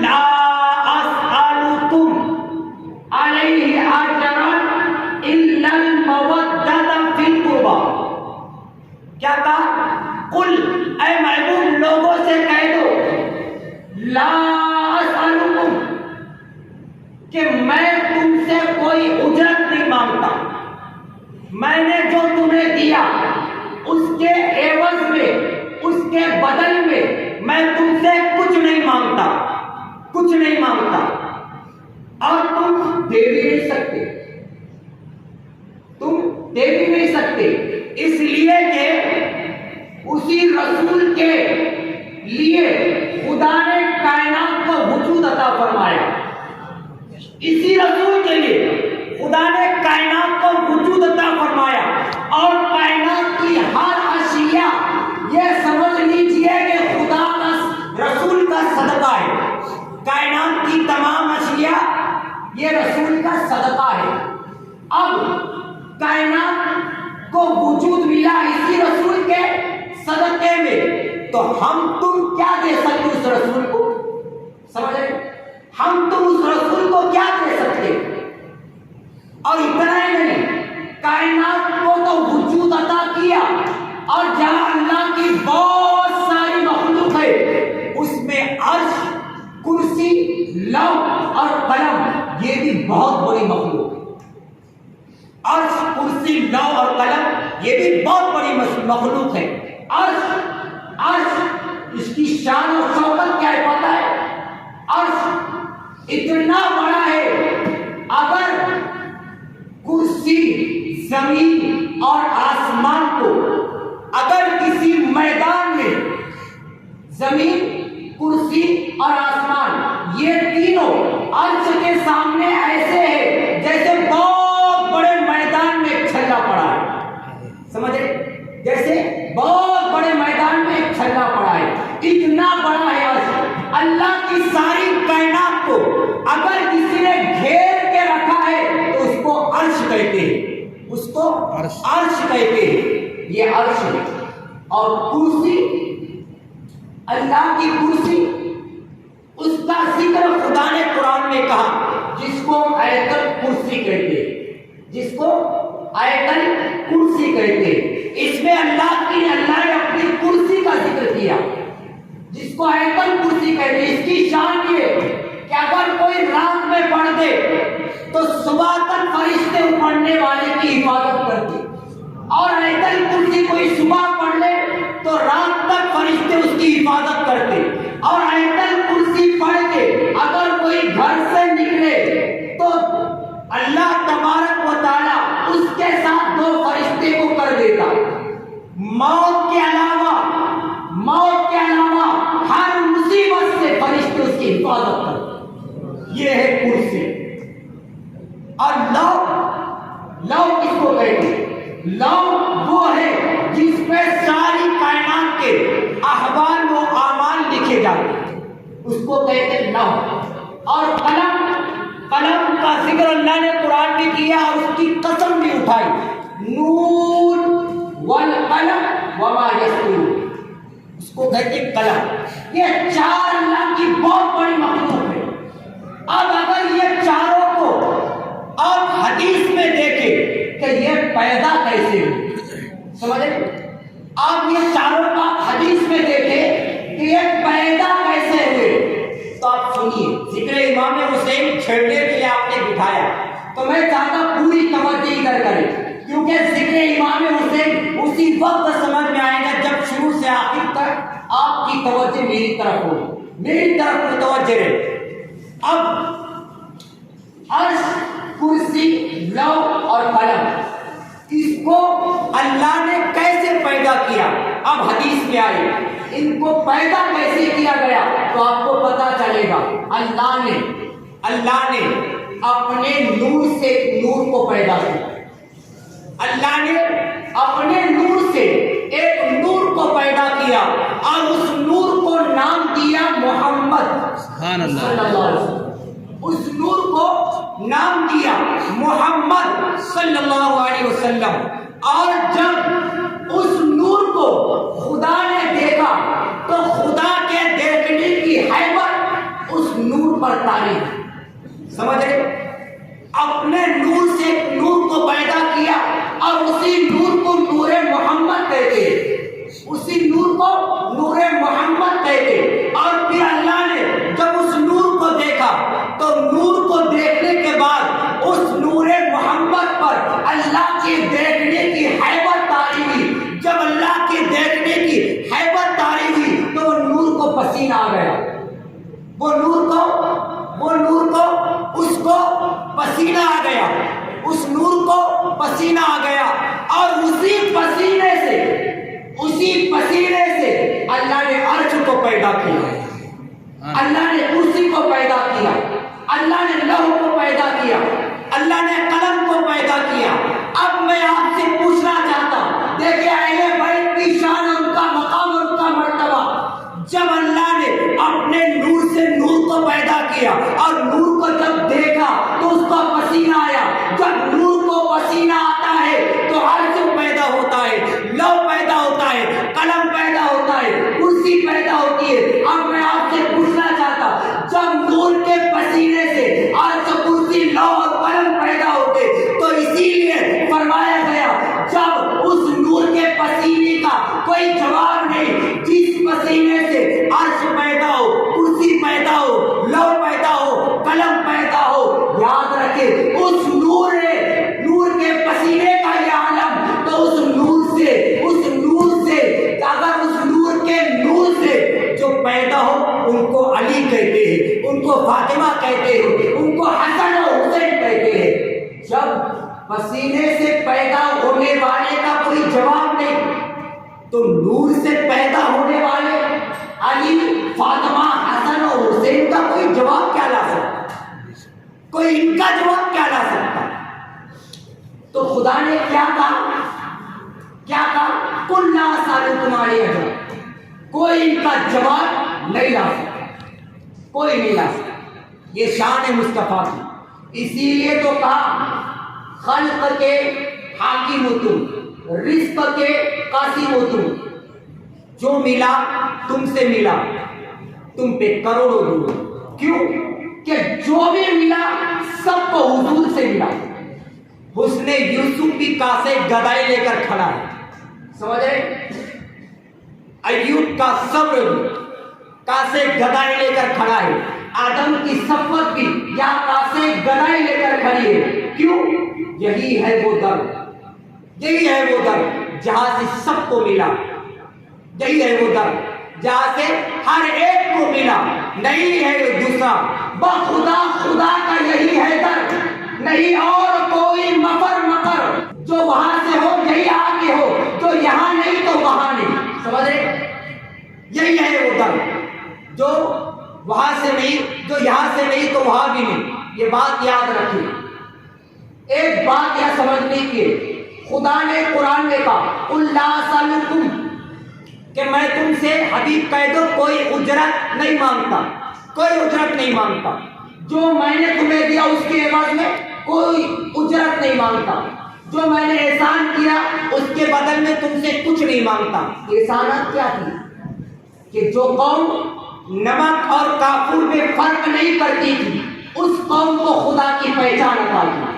لا اسألکم علیہ اجرا الا المودۃ فی القربى. کیا کہا؟ قل، اے محبوب لوگوں سے کہہ دو، لا اسألکم، کہ میں تم سے کوئی اجرت نہیں مانگتا. میں نے جو تمہیں دیا اس کے عوض میں، اس کے بدل میں تم سے کچھ نہیں مانگتا، کچھ نہیں مانگتا. اور تم دے بھی نہیں سکتے، تم دے بھی نہیں سکتے، اس لیے کہ اسی رسول کے لیے خدا نے کائنات کو وجود عطا فرمایا. اسی رسول کے لیے خدا نے کائنات کو وجود عطا فرمایا. اور کائنات کی ہر اشیاء یہ سمجھ لیجئے کہ خدا کا رسول کا صدقہ ہے. کائنات کی تمام اشیاء یہ رسول کا صدقہ ہے. اب کائنات کو وجود ملا اسی رسول کے صدقے میں، تو ہم تم کیا دے سکتے اس رسول کو؟ سمجھ رہے؟ ہم تم اس رسول کو کیا دے سکتے؟ اور اتنا ہی نہیں، کائنات کو تو وجود عطا کیا، اور جہاں اللہ کی بہت ساری مخلوق ہے اس میں عرش، کرسی، لوح اور قلم یہ بھی بہت بڑی مخلوق ہے. عرش، کرسی، لوح اور قلم یہ بھی بہت بڑی مخلوق ہے. عرش اس کی شان اور شوکت کیا ہے پتہ ہے؟ عرش اتنا بڑا ہے، اگر کرسی زمین اور آسمان کو اگر کسی میدان میں زمین، کرسی اور آسمان یہ تینوں عرش کے سامنے ایسے ہیں جیسے بہت بڑے میدان میں ایک چھلا پڑا ہے. سمجھے؟ جیسے بہت بڑے میدان میں ایک چھلا پڑا ہے، اتنا بڑا ہے عرش. اللہ کی ساری کائنات کو اگر کسی نے گھیر کے رکھا ہے تو اس کو عرش کہتے ہیں، اس کو عرش کہتے ہیں. یہ عرش ہے. اور کرسی، اللہ کی کرسی، اس کا ذکر خدا نے قرآن میں کہا، جس کو آیت الکرسی کہتے ہیں، جس کو آیت الکرسی کہتے ہیں. اس میں اللہ نے اپنی کرسی کا ذکر کیا، جس کو آیت الکرسی کہتے ہیں. اس کی شان یہ کہ اگر کوئی رات میں پڑھ دے تو صبح تک فرشتے پڑھنے والے کی حفاظت کرتے، اور آیت الکرسی کوئی صبح پڑھ لے تو رات تک فرشتے اس کی حفاظت کرتے. اور آیت الکرسی پڑھ کے اگر کوئی گھر سے نکلے تو اللہ تبارک و تعالیٰ اس کے ساتھ دو فرشتے کو کر دیتا. موت کے علاوہ ہر مصیبت سے فرشتے اس کی حفاظت کرتے. یہ ہے کرسی. اور لوح کس کو کہتے ہیں؟ لوح وہ ہے جس پہ ساری کائنات کے احوال و اعمال لکھے جاتے ہیں، اس کو کہتے ہیں لوح. اور قلم کا ذکر اللہ نے قرآن میں کیا اور اس کی قسم بھی اٹھائی، نون والقلم وما یسطرون، اس کو کہتے ہیں قلم. یہ چار اللہ کی بہت بڑی مخلوق ہے. اب اگر یہ چاروں کو آپ حدیث میں دیکھیں کہ یہ پیدا کیسے ہوئی، سمجھے؟ آپ یہ چاروں کا حدیث میں دیکھیں کہ یہ پیدا کیسے ہوئے، تو آپ سنیے. ذکر امام حسین چھیڑنے کے لیے آپ نے بٹھایا، تو میں چاہتا پوری توجہ ادھر کریں، کیونکہ ذکر امام حسین اسی وقت سمجھ میں آئے گا جب شروع سے آخر تک آپ کی توجہ میری طرف ہو، میری طرف متوجہ رہے. اب عرش، کرسی، لوح اور قلم، اس کو اللہ نے کیسے پیدا کیا؟ اب حدیث میں آئے ان کو پیدا کیسے کیا گیا تو آپ کو پتا چلے گا. اللہ نے اپنے نور سے نور کو پیدا کیا. اللہ نے اپنے نور سے ایک نور کو پیدا کیا اور اس نور کو نام دیا محمد صلی اللہ علیہ وسلم. اس نور کو نام دیا محمد صلی اللہ علیہ وسلم. اور جب اس نور کو خدا نے دیکھا تو خدا کے دیکھنے کی حیبت اس نور پر تعریف. سمجھ رہے؟ اپنے نور سے نور کو پیدا کیا اور اسی نور کو نور محمد کہتے ہیں. اسی نور کو نور محمد کہتے ہیں. اور پھر اللہ نے جب اس نور کو دیکھا تو نور کو دیکھنے کے بعد اس نور محمد پر اللہ کے دیکھنے کی ہیبت طاری ہوئی. جب اللہ کے دیکھنے کی ہیبت طاری ہوئی تو وہ نور کو پسینہ آ گیا. وہ نور کو اس کو پسینہ آ گیا. اس نور کو پسینہ آ گیا اور اسی پسینے سے اللہ نے عرش کو پیدا کیا. اللہ نے کرسی کو پیدا کیا. اللہ نے لوح کو پیدا کیا. اللہ نے قلم کو پیدا کیا. اب میں آپ سے پوچھنا چاہتا ہوں، دیکھیں اہل بیت کی شان، ان کا مقام، ان کا مرتبہ. جب اللہ نے اپنے نور سے نور کو پیدا کیا اور نور کو جب دیکھا تو اس کا پسینہ آیا. جب نور کو پسینہ آتا ہے تو عرش پیدا ہوتا ہے، لوح پیدا ہوتا ہے، قلم پیدا ہوتا ہے، کرسی پیدا ہوتی ہے. اب میں آپ سے پوچھنا چاہتا ہوں، جب نور کے پسینے سے عرش، کرسی، لوح اور قلم پیدا ہوتے تو اسی لیے فرمایا گیا جب اس نور کے پسینے کا کوئی جواب نہیں، جس پسینے سے عرش پیدا ہو، کرسی پیدا ہو، لوح پیدا ہو، قلم پیدا ہو، یاد رکھے اس نور کے پسینے کا یہ عالم. تو اس نور سے اگر اس نور کے نور سے جو پیدا ہو ان کو علی کہتے ہیں، ان کو فاطمہ کہتے ہیں، ان کو حسن و حسین کہتے ہیں. جب پسینے سے پیدا ہونے والے کا کوئی جواب نہیں تو نور سے پیدا ہونے والے علی، فاطمہ، حسن و حسین کا کوئی جواب کیا لا سکتا؟ کوئی ان کا جواب کیا لا سکتا؟ تو خدا نے کیا کہا؟ کل لا سالکم علیہ اجرا. کوئی ان کا جواب نہیں لا سکتا، کوئی نہیں لا سکتا. یہ شان مصطفیٰ کی. اسی لیے تو کہا خلق کے حاکم تم، رزق کے قاسم تم. جو ملا تم سے ملا، تم پہ کروڑوں دور. کیوں کہ جو بھی ملا سب کو حضور سے ملا. حسن یوسف بھی کاسے گدائی لے کر کھڑا ہے. سمجھے؟ ایوب کا صبر کاسے گدائی لے کر کھڑا ہے. آدم کی صفت بھی یا کاسے گدائی لے کر کھڑی ہے. کیوں؟ یہی ہے وہ در جہاں سے سب کو ملا. یہی ہے وہ در جہاں سے ہر ایک کو ملا. نہیں ہے دوسرا، بخدا خدا کا یہی ہے در. نہیں اور کوئی مفر جو وہاں سے ہو یہی آگے ہو، جو یہاں نہیں تو وہاں نہیں. سمجھ رہے؟ یہی ہے وہ در جو وہاں سے نہیں، جو یہاں سے نہیں تو وہاں بھی نہیں. یہ بات یاد رکھیے. ایک بات یہ سمجھنے کی، خدا نے قرآن میں کہا اللہ سالکم، کہ میں تم سے حبیب کہہ دو کوئی اجرت نہیں مانگتا، کوئی اجرت نہیں مانگتا. جو میں نے تمہیں دیا اس کے عوض میں کوئی اجرت نہیں مانگتا. جو میں نے احسان کیا اس کے بدل میں تم سے کچھ نہیں مانگتا. احسانات کیا تھی؟ کہ جو قوم نمک اور کافور میں فرق نہیں کرتی تھی اس قوم کو خدا کی پہچان عطا کی.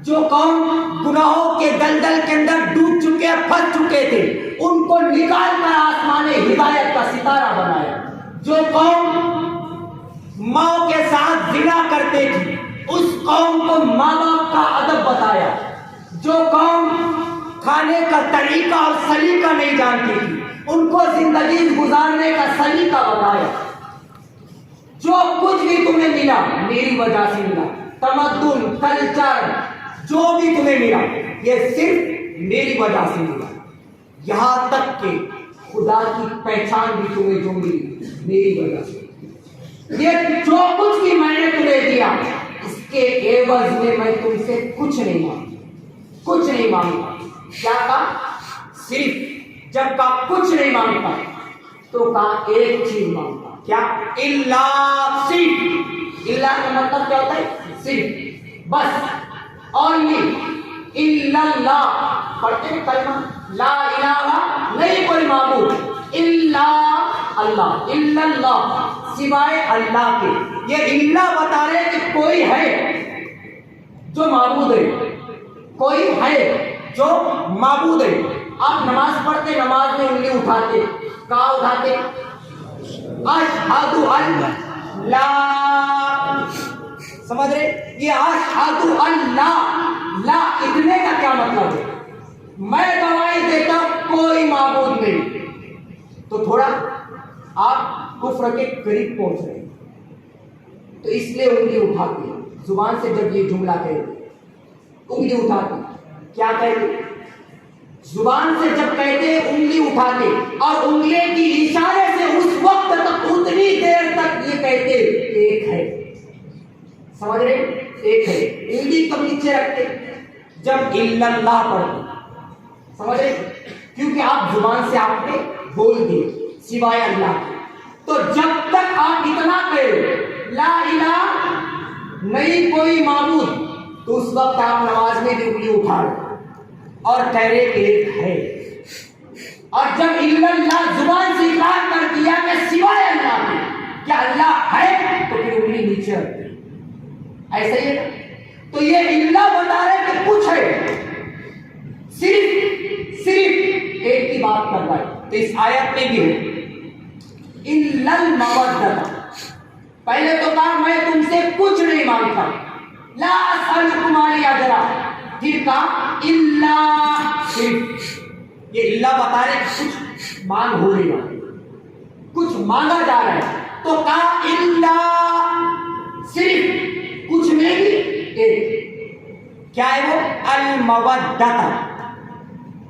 جو قوم گناہوں کے دلدل کے اندر ڈوب چکے، پھنس چکے تھے، ان کو نکال کر آسمان ہدایت کا ستارہ بنایا. جو قوم ماں کے ساتھ زنا کرتے تھی اس قوم کو ماں باپ کا ادب بتایا. جو قوم کھانے کا طریقہ اور سلیقہ نہیں جانتی تھی ان کو زندگی گزارنے کا سلیقہ بتایا. جو کچھ بھی تمہیں ملا میری وجہ سے ملا. تمدن، کلچر، جو بھی تمہیں ملا یہ صرف میری وجہ سے ملا. یہاں تک کہ خدا کی پہچان بھی تمہیں جو ملی میری وجہ سے. یہ جو کچھ بھی میں نے تمہیں دیا اس کے عوض میں میں تم سے کچھ نہیں مانگتا. کیا کہا؟ صرف جب کہا کچھ نہیں مانگتا تو کہا ایک چیز مانگتا. کیا؟ اللہ. صرف اللہ کا مطلب کیا ہوتا ہے؟ صرف، بس، اونلی الا اللہ. پڑھتے ہیں کلمہ لا الہ، نہیں کوئی معبود الا اللہ، الا اللہ. سوائے اللہ کے. یہ اللہ بتا رہے کہ کوئی ہے جو معبود ہے, کوئی ہے جو معبود ہے. آپ نماز پڑھتے, نماز میں انگلی اٹھاتے, کہاں اٹھاتے؟ اشہد ان لا, سمجھ رہے؟ یہ اشہد ان لا, لا اتنے کا کیا مطلب ہے؟ میں گواہی دیتا ہوں کوئی معبود نہیں. تو تھوڑا آپ کفر کے قریب پہنچ رہے ہیں, تو اس لیے انگلی اٹھاتے ہیں. زبان سے جب یہ جملہ کہتے انگلی اٹھاتے, کیا کہتے؟ زبان سے جب کہتے انگلی اٹھاتے, اور انگلی کی اشارے سے اس وقت تک, اتنی دیر تک یہ کہتے ایک ہے. سمجھ رہے؟ ایک ہے. انگلی کب نیچے رکھتے؟ جب الا اللہ پڑھتے. سمجھ رہے؟ کیونکہ آپ زبان سے آپ نے بول دیے سوائے اللہ کے. تو جب تک آپ اتنا کہے لا الہ نہیں کوئی معبود, تو اس وقت آپ نماز میں بھی انگلی اٹھا رہے اور کہہ رہے ایک ہے. اور جب الا اللہ زبان سے اقرار کر دیا کہ سوائے اللہ کے کیا اللہ ہے, تو پھر انگلی نیچے رکھتے. ایسا ہی ہے. تو یہ اللہ بتا رہے کہ کچھ ہے, صرف ایک کی بات کر رہا ہے. تو اس آیت میں بھی ہے الا المودۃ. پہلے تو کہا میں تم سے کچھ نہیں مانگتا, لا اسألکم علیہ اجرا. پھر کہا الا, صرف. یہ اللہ بتا رہے کچھ مانگ ہو رہی ہے, کچھ مانگا جا رہا ہے. تو کہا الا, صرف, کچھ میں بھی ایک. کیا ہے وہ؟ المودۃ,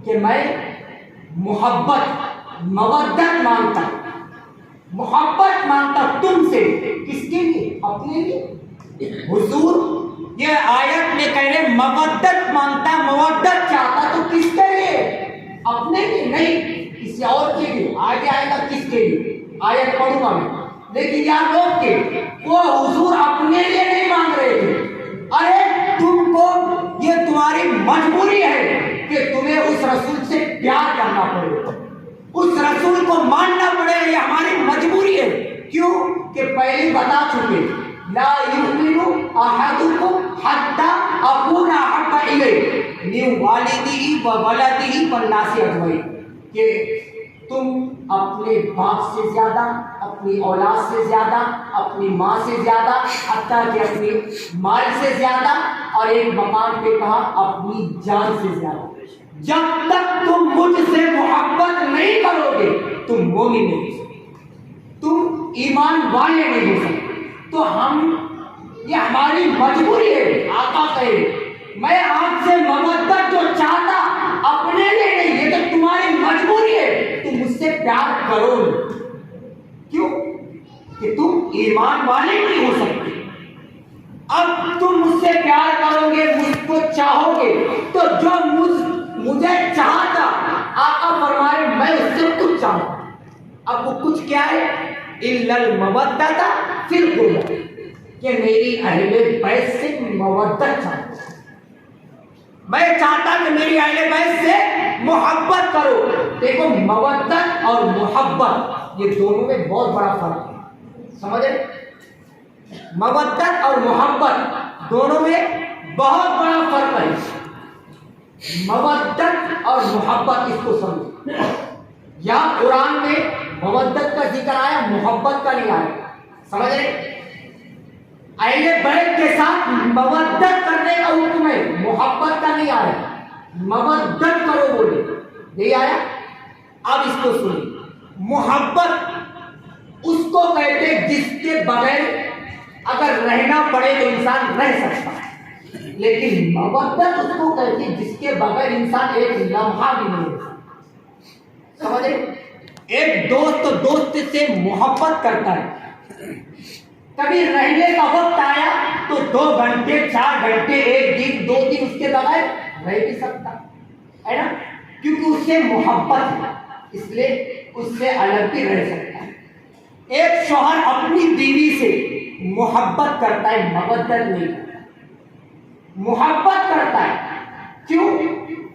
کہ میں محبت, مودت مانگتا, محبت مانگتا تم سے. کس کے لیے؟ اپنے لیے. حضور یہ آیت میں کہہ رہے مودت مانگتا, مودت چاہتا, تو کس کے لیے؟ اپنے لیے نہیں, کسی اور کے لیے. آگے آئے گا کس کے لیے, آیت پڑھوں گا میں. لیکن یہاں روک کے وہ حضور اپنے لیے نہیں مانگ رہے تھے. ارے تم کو یہ تمہاری مجبوری ہے کہ تمہیں اس رسول سے پیار کرنا پڑے, اس رسول کو ماننا پڑے, یہ ہماری مجبوری ہے. کیوں کہ پہلے بتا چکے لا یؤمن احدکم حتی اکون احب الیہ من والدہ وولدہ والناس اجمعین, کہ تم اپنے باپ سے زیادہ, اپنی اولاد سے زیادہ, اپنی ماں سے زیادہ, حتیٰ کہ اپنی مال سے زیادہ, اور ایک مقام پہ کہا اپنی جان سے زیادہ. جب تک تم مجھ سے محبت نہیں کرو گے تم مومن نہیں ہو سکتے, تم ایمان والے نہیں ہو سکتے. تو یہ ہماری مجبوری ہے. آقا کہے میں آپ سے مودت جو چاہتا اپنے لیے نہیں, یہ تو تمہاری مجبوری ہے, تم مجھ سے پیار کرو. کیوں کہ تم ایمان والے نہیں ہو سکتے. اب تم مجھ سے پیار کرو گے, مجھ کو چاہو گے, تو جو مجھے چاہتا, آقا فرمائے میں اس سے کچھ چاہوں. اب وہ کچھ کیا ہے؟ الا المودۃ فی القربى, کہ میری اہل بیت سے مودت چاہتا, میں چاہتا کہ میری اہل بیت سے محبت کرو. دیکھو مودت اور محبت یہ دونوں میں بہت بڑا فرق ہے. سمجھے؟ مودت اور محبت دونوں میں بہت بڑا فرق ہے. مودت اور محبت, اس کو سمجھو. یا قرآن میں مودت کا ذکر آیا, محبت کا نہیں آیا. سمجھ رہے؟ اہل بیت کے ساتھ مودت کرنے کا حکم ہے, محبت کا نہیں آیا. مودت کرو بولے, نہیں آیا. اب اس کو سنیں. محبت اس کو کہتے جس کے بغیر اگر رہنا پڑے تو انسان رہ سکتا ہے, لیکن مودت اس کو کہتے جس کے بغیر انسان ایک لمحہ بھی نہیں رہ سکتا. سمجھے؟ ایک دوست سے محبت کرتا ہے, کبھی رہنے کا وقت آیا تو 2 گھنٹے 4 گھنٹے 1 دن 2 دن اس کے بغیر رہ بھی سکتا ہے نا, کیونکہ اس سے محبت ہے, اس لیے اس سے الگ بھی رہ سکتا ہے. ایک شوہر اپنی بیوی سے محبت کرتا ہے, مودت نہیں کرتا, محبت کرتا ہے. کیوں؟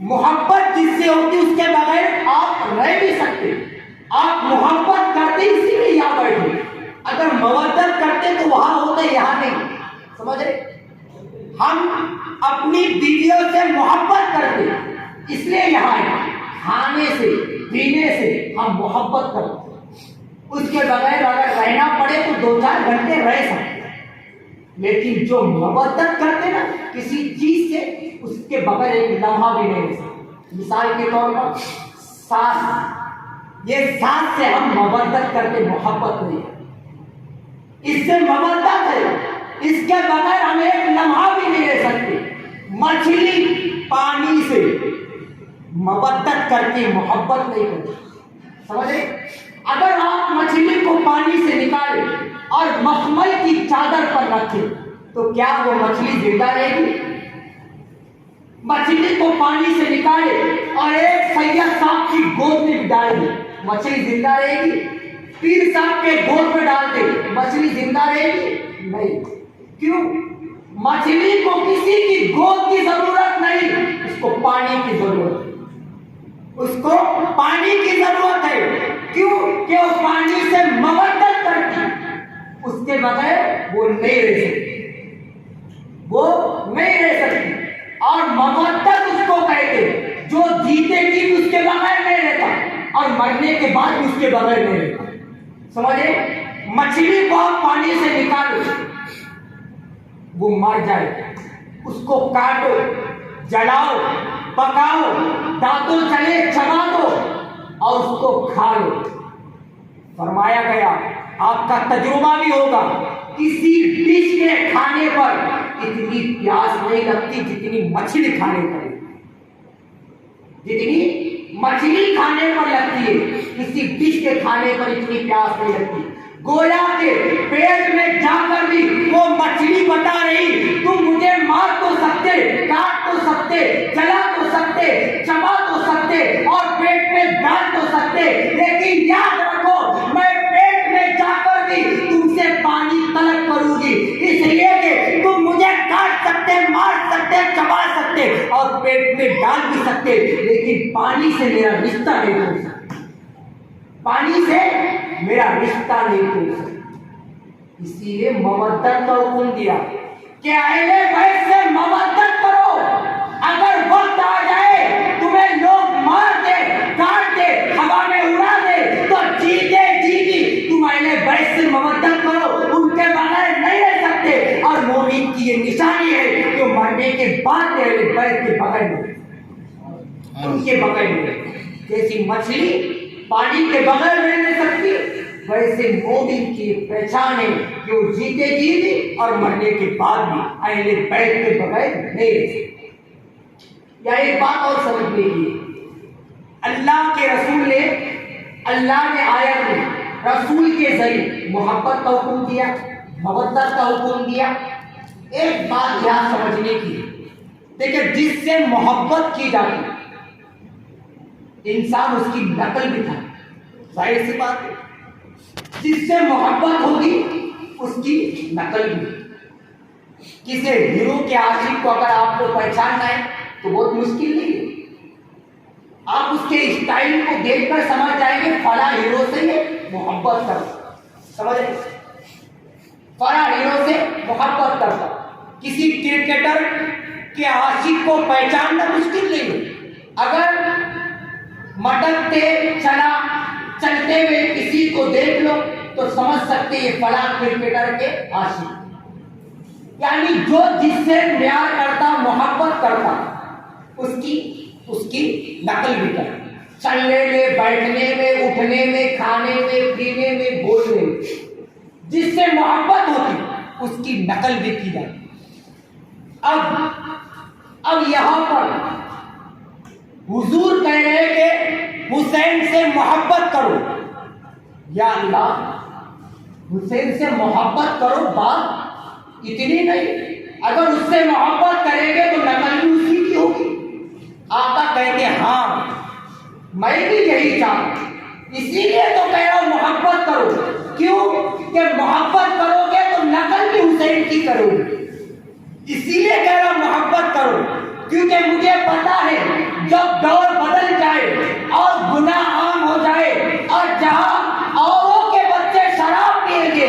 محبت جس سے ہوتی اس کے بغیر آپ رہ بھی سکتے. آپ محبت کرتے اسی لیے یہاں بیٹھے, اگر مودت کرتے تو وہاں ہوتے، یہاں نہیں. سمجھ رہے؟ ہم اپنی بیویوں سے محبت کرتے اس لیے یہاں ہے. کھانے سے پینے سے ہم محبت کرتے، اس کے بغیر اگر رہنا پڑے تو 2-4 گھنٹے رہ سکتے، لیکن جو محبت کرتے نا کسی چیز سے، اس کے بغیر ایک لمحہ بھی نہیں رہ سکتے. مثال کے طور پر سانس، یہ سانس سے ہم محبت کرتے، محبت نہیں، اس سے محبت ہے، اس کے بغیر ہم ایک لمحہ بھی نہیں رہ سکتے. مچھلی پانی سے محبت کرتی، محبت نہیں کرتی. سمجھے؟ اگر آپ مچھلی کو پانی سے نکالیں اور مخمل کی چادر پر رکھیں تو کیا وہ مچھلی زندہ رہے گی؟ مچھلی کو پانی سے نکالے اور ایک سید صاحب کی گود میں ڈال دے، مچھلی زندہ رہے گی؟ پیر صاحب کے گود میں ڈال دے، مچھلی زندہ رہے گی؟ نہیں. کیوں؟ مچھلی کو کسی کی گود کی ضرورت نہیں، اس کو پانی کی ضرورت ہے. اس کو پانی کی ضرورت ہے. کیوں؟ کہ وہ پانی سے محبت کرتی، اس کے بغیر وہ نہیں رہ سکتی، وہ نہیں رہ سکتی. اور محبت اس کو کہتے جو جیتے جی اس کے بغیر نہیں رہتا اور مرنے کے بعد اس کے بغیر نہیں رہتا. سمجھے؟ مچھلی کو آپ پانی سے نکالو، وہ مر جائے، اس کو کاٹو، جلاؤ، پکاؤ، دانتوں چلے چبا دو اور اس کو کھا لو. فرمایا گیا آپ کا تجربہ بھی ہوگا، کسی ڈش کے کھانے پر اتنی پیاس نہیں لگتی جتنی مچھلی کھانے پر، جتنی مچھلی کھانے پر لگتی ہے. کسی ڈش کے کھانے پر اتنی پیاس نہیں لگتی. گویا کے پیٹ میں جا کر بھی وہ مچھلی بتا رہی تم مجھے مار تو سکتے، کاٹ تو سکتے، جلا تو سکتے، چبا تو سکتے اور پیٹ میں ڈال تو سکتے، لیکن یاد رکھو میں پیٹ میں جا کر بھی تم سے پانی طلب کروں گی، اس لیے کہ تم مجھے کاٹ سکتے، مار سکتے، چبا سکتے اور پیٹ میں ڈال بھی سکتے، لیکن پانی سے میرا رشتہ نہیں ہو سکتا، پانی سے میرا رشتہ نہیں ہو سکتا. اسی لیے مودت کا حکم دیا کہ اہل بیت سے مودت کرو. اگر وقت آ جائے تمہیں لوگ مار دے، کاٹ دے، ہوا میں اڑا دے تو جیتے جیتی تم اہل بیت سے مودت کرو، ان کے بغیر نہیں رہ سکتے. اور مومن کی یہ نشانی ہے کہ مرنے کے بعد اہل بیت کے بغیر نہیں، ان کے بغیر نہیں. جیسی مچھلی پانی کے بغیر نہیں رہ سکتی، ویسے مومن کی پہچان ہے کہ وہ جیتے جی بھی اور مرنے کے بعد بھی اہل بیت کے بغیر نہیں رہ سکتے. یا ایک بات اور سمجھنے کی، اللہ کے رسول نے، اللہ نے آیت میں رسول کے ذریعے محبت کا حکم دیا، مودت کا حکم دیا. ایک بات یہاں سمجھنے کی، دیکھیں جس سے محبت کی جاتی انسان اس کی نقل بھی تھا، ظاہر سی بات ہے. جس سے محبت ہوگی اس کی نقل بھی. کسی ہیرو کے عاشق کو اگر آپ کو پہچاننا ہے تو بہت مشکل نہیں ہے، آپ اس کے اسٹائل کو دیکھ کر سمجھ جائیں گے فلاں ہیرو سے یہ محبت کرتا، سمجھ رہے؟ فلاں ہیرو سے محبت کرتا. کسی کرکٹر کے عاشق کو پہچاننا مشکل نہیں ہے. اگر مٹکتے چلتے ہوئے کسی کو دیکھ لو تو سمجھ سکتے یہ فلاں کرکٹر کے عاشق. یعنی جو جس سے پیار کرتا، محبت کرتا، اس کی نقل بھی کرتا. چلنے میں، بیٹھنے میں، اٹھنے میں، کھانے میں، پینے میں، بولنے میں، جس سے محبت ہوتی اس کی نقل بھی کی جاتی. اب یہاں پر حضور کہہ رہے کہ حسین سے محبت کرو. یا اللہ، حسین سے محبت کرو بات اتنی نہیں، اگر اس سے محبت کریں گے تو نقل بھی اسی کی ہوگی. آقا کہتے ہاں میں بھی یہی چاہتا، اسی لیے تو کہہ رہا ہوں محبت کرو. کیوں کہ محبت کرو گے تو نقل بھی حسین کی کرو گے. اسی لیے کہہ رہا ہوں محبت کرو، کیونکہ مجھے پتا ہے جب دور بدل جائے اور گناہ عام ہو جائے اور جہاں اوروں کے بچے شراب پیئیں گے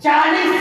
40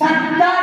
70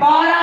12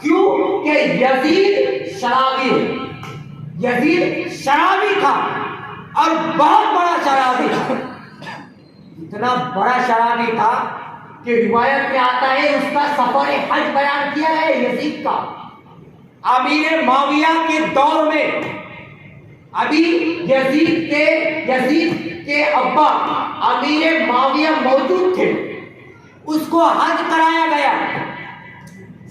کیوں کہ یزید شرابی ہے، یزید شرابی تھا اور بہت بڑا شرابی تھا، اتنا بڑا شرابی تھا کہ روایت میں آتا ہے اس کا سفر حج بیان کیا ہے یزید کا۔ امیر معاویہ کے دور میں ابھی یزید کے ابا امیر معاویہ موجود تھے، اس کو حج کرایا گیا،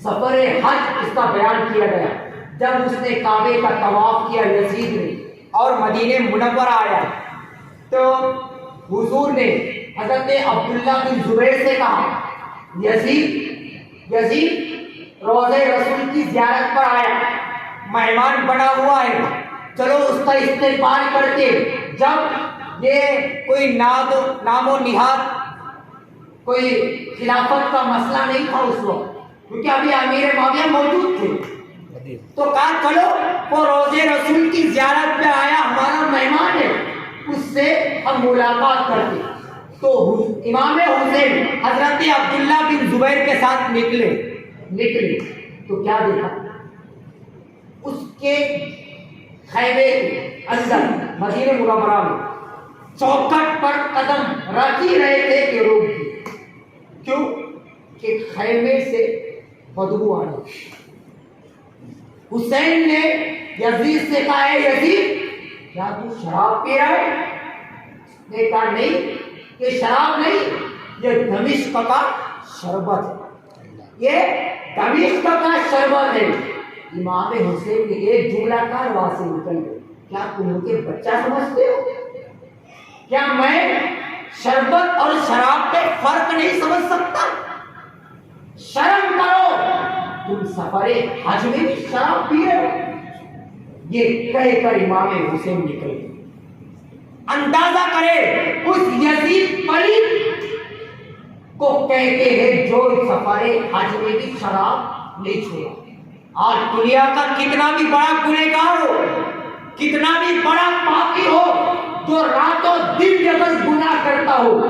سفر حج اس کا بیان کیا گیا۔ جب اس نے کعبے کا طواف کیا یزید نے اور مدینہ منورہ آیا تو حضور نے حضرت عبداللہ بن زبیر سے کہا یزید روضہ رسول کی زیارت پر آیا، مہمان بنا ہوا ہے، چلو اس کا استقبال کر کے، جب یہ کوئی نام و نہاد کوئی خلافت کا مسئلہ نہیں تھا اس وقت، کیونکہ ابھی امیر معاویہ موجود تھے، تو کہا چلو وہ روضہ رسول کی زیارت پہ آیا، ہمارا مہمان ہے، اس سے ہم ملاقات کرتے۔ تو امام حسین حضرت عبداللہ بن زبیر کے ساتھ نکلے تو کیا دیکھا؟ اس کے خیمے کے اندر مدینہ منورہ میں چوکھٹ پر قدم رکھ ہی رہے تھے کہ روک دی، کیوں کہ خیمے سے بدبو آ رہی۔ حسین نے یزید سے کہا ہے یزید کیا تو شراب پی رہا ہے؟ اس نے کہا نہیں، یہ شراب نہیں، یہ دمشق کا شربت ہے، یہ دمشق کا شربت ہے۔ امام حسین نے ایک جملہ کا وہاں سے نکل گئے، کیا تم مجھے بچہ سمجھتے ہو؟ کیا میں شربت اور شراب پہ فرق نہیں سمجھ سکتا؟ شرم کرو، تم سفر حج میں بھی شراب پی رہے ہو؟ یہ کہہ کر امام حسین نکل گئے۔ اندازہ کرے اس یزید پلیت کو کہتے ہیں جو سفر حج میں بھی شراب نہیں چھوڑا۔ آج دنیا کا کتنا بھی بڑا گنہگار ہو، کتنا بھی بڑا پاپی ہو، جو راتوں دن اگر گناہ کرتا ہو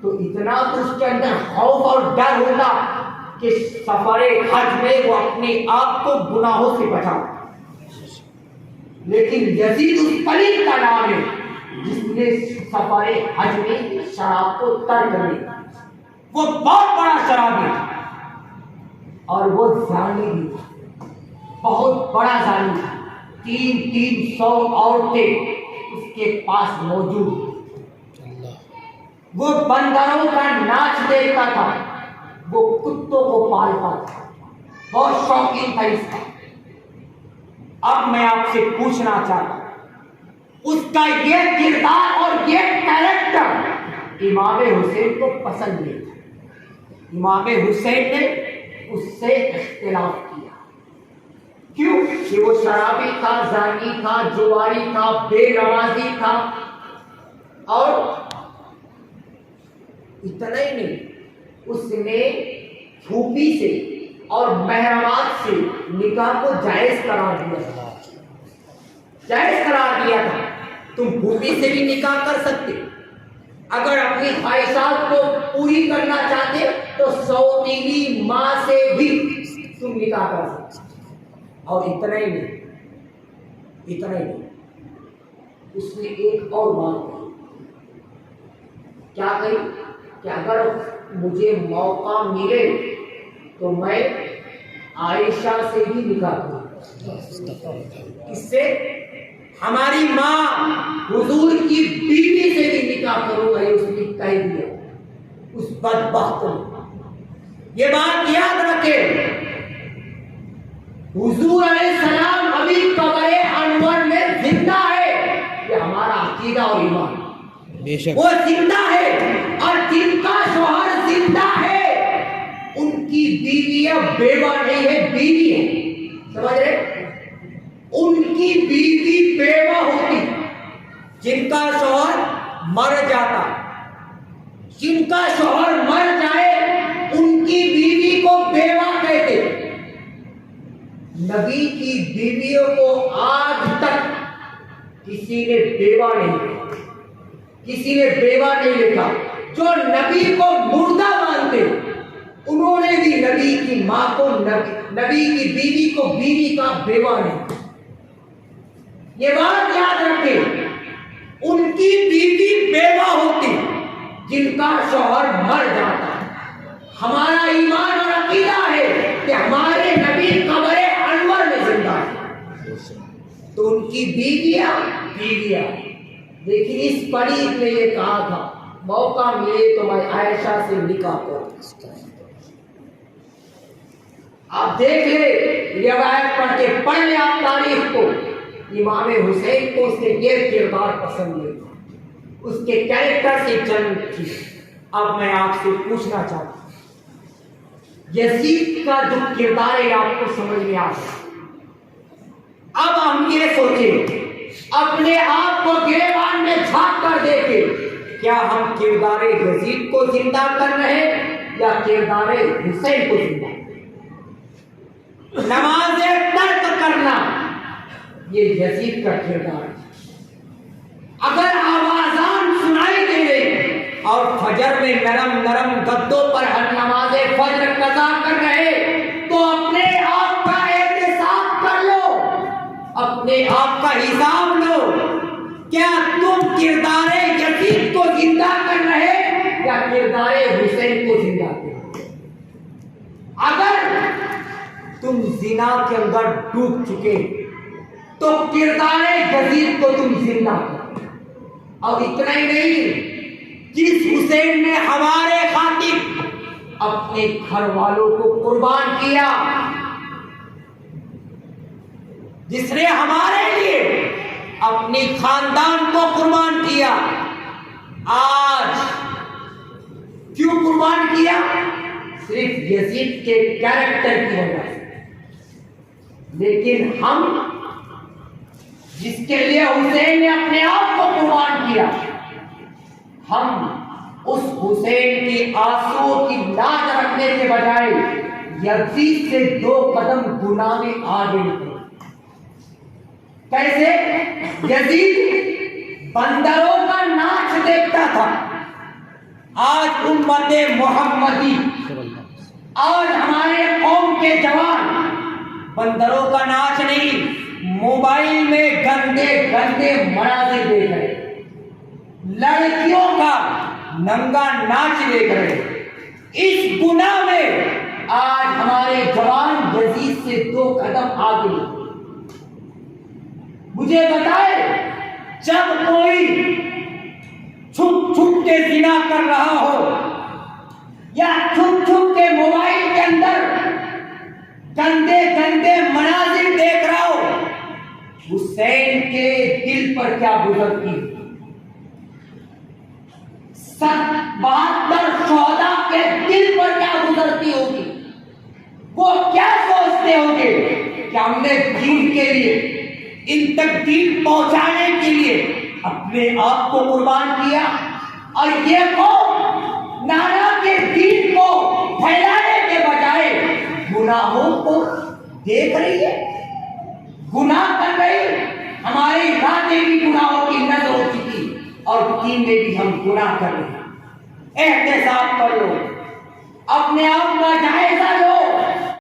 تو اتنا تو اس کے اندر خوف اور ڈر ہوتا کہ سفر حج میں وہ اپنے آپ کو گناہوں سے بچا۔ لیکن یزید اس پلیت کا نام ہے جس نے سفر حج میں شراب کو ترک کر دیا۔ وہ بہت بڑا شرابی تھا اور وہ زانی بھی تھا، بہت بڑا زانی تھا، 300 عورتیں اس کے پاس موجود تھیں۔ وہ بندروں کا ناچ دیکھتا تھا، وہ کتوں کو پالتا تھا، بہت شوقین تھا اس کا۔ اب میں آپ سے پوچھنا چاہتا ہوں اس کا یہ کردار اور یہ کیریکٹر امام حسین کو پسند نہیں تھا، امام حسین نے اس سے اختلاف کیا، کیوں کہ وہ شرابی تھا، زانی تھا، جواری تھا، بے نمازی تھا، اور اتنا ہی نہیں، اس نے پھوپھی سے اور محرمات سے نکاح کو جائز قرار دیا تھا۔ تم پھوپھی سے بھی نکاح کر سکتے، اگر اپنی خواہشات کو پوری کرنا چاہتے تو سوتیلی ماں سے بھی تم نکاح کر سکتے۔ اور اتنا ہی نہیں، اس نے ایک اور بات کہی، کیا کہی کہ اگر مجھے موقع ملے تو میں عائشہ سے بھی نکاح کروں، اس سے ہماری ماں حضور کی بیوی سے بھی نکاح کروں گا، اس نے کہہ دیا اس بدبخت نے۔ یہ بات یاد رکھے، حضور علیہ السلام ابھی قبر انور میں زندہ ہے، یہ ہمارا عقیدہ اور ایمان، وہ زندہ ہے، اور جن کا شوہر زندہ ہے ان کی بیویاں بیوہ نہیں ہے، بیوی ہے، سمجھ رہے؟ ان کی بیوی بیوہ ہوتی، جن کا شوہر مر جاتا، جن کا شوہر مر جائے ان کی بیوی کو بیوہ کہتے۔ نبی کی بیویوں کو آج تک کسی نے بیوہ نہیں لکھا۔ جو نبی کو مردہ مانتے انہوں نے بھی نبی کی ماں کو نبی کی بیوی کو بیوی کا بیوہ نہیں. یہ بات یاد رکھیں، ان کی بیوی بیوہ ہوتی جن کا شوہر مر جاتا. ہمارا ایمان اور عقیدہ ہے کہ ہمارے نبی قبر انور میں زندہ ہے، تو ان کی بیویاں. لیکن اس پڑی نے یہ کہا تھا موقع ملے تو میں عائشہ سے نکاح کروں. آپ دیکھ لیں روایت پڑھ لیں آپ تاریخ کو. امام حسین کو اس نے یہ کردار پسند نہیں، اس کے کیریکٹر سے جنگ تھی. اب میں آپ سے پوچھنا چاہتا ہوں، یزید کا جو کردار ہے آپ کو سمجھ میں آ گیا. اب ہم یہ سوچیں، اپنے آپ کو گریبان میں جھانک کر دیکھیں، کیا ہم کردار یزید کو زندہ کر رہے ہیں یا کردار حسین کو زندہ؟ نماز ترک کرنا یہ یزید کا کردار ہے. اگر آوازان سنائی دے رہے اور فجر میں نرم نرم گدوں پر ہر نماز فجر قضا کر رہے تو اپنے آپ کا احتساب کر لو، اپنے آپ کا حساب لو. کیا تم کردار یزید کو زندہ کر رہے یا کردار حسین کو زندہ کر رہے؟ اگر تم زنا کے اندر ڈوب چکے تو کردار یزید کو تم زندہ کرو. اور اتنا ہی نہیں، جس حسین نے ہمارے خاطر اپنے گھر والوں کو قربان کیا، جس نے ہمارے لیے اپنی خاندان کو قربان کیا، آج کیوں قربان کیا؟ صرف یزید کے کیریکٹر کی وجہ سے. لیکن ہم جس کے لیے حسین نے اپنے آپ کو قربان کیا، ہم اس حسین کی آنسوؤں کی لاج رکھنے کے بجائے یزید سے 2 قدم گناہ میں آگے نکلے. کیسے؟ یزید بندروں کا ناچ دیکھتا تھا. آج امت محمدی، آج ہمارے قوم کے جوان بندروں کا ناچ نہیں، موبائل میں گندے گندے مناظر دیکھ رہے، لڑکیوں کا ننگا ناچ دیکھ رہے. اس گناہ میں آج ہمارے جوان یزید سے 2 قدم آگے. مجھے بتائے، جب کوئی چھپ چھپ کے زنا کر رہا ہو یا چھپ چھپ کے موبائل کے اندر گندے گندے مناظر دیکھ رہا ہو، حسین کے دل پر کیا گزرتی ہے؟ 72 شہداء کے دل پر کیا گزرتی ہوگی؟ وہ کیا سوچتے ہوں گے کہ ہم نے دین کے لیے، ان تک دین پہنچانے کے لیے اپنے آپ کو قربان کیا، اور یہ قوم نانا کے دین کو پھیلانے کے بجائے گناہوں کو دیکھ رہی ہے، گناہ کر رہی. ہماری راتیں بھی گناہوں کی نظر ہو چکی اور دین میں بھی ہم گناہ کر رہے ہیں. احتساب کر لو، اپنے آپ کا جائزہ لو.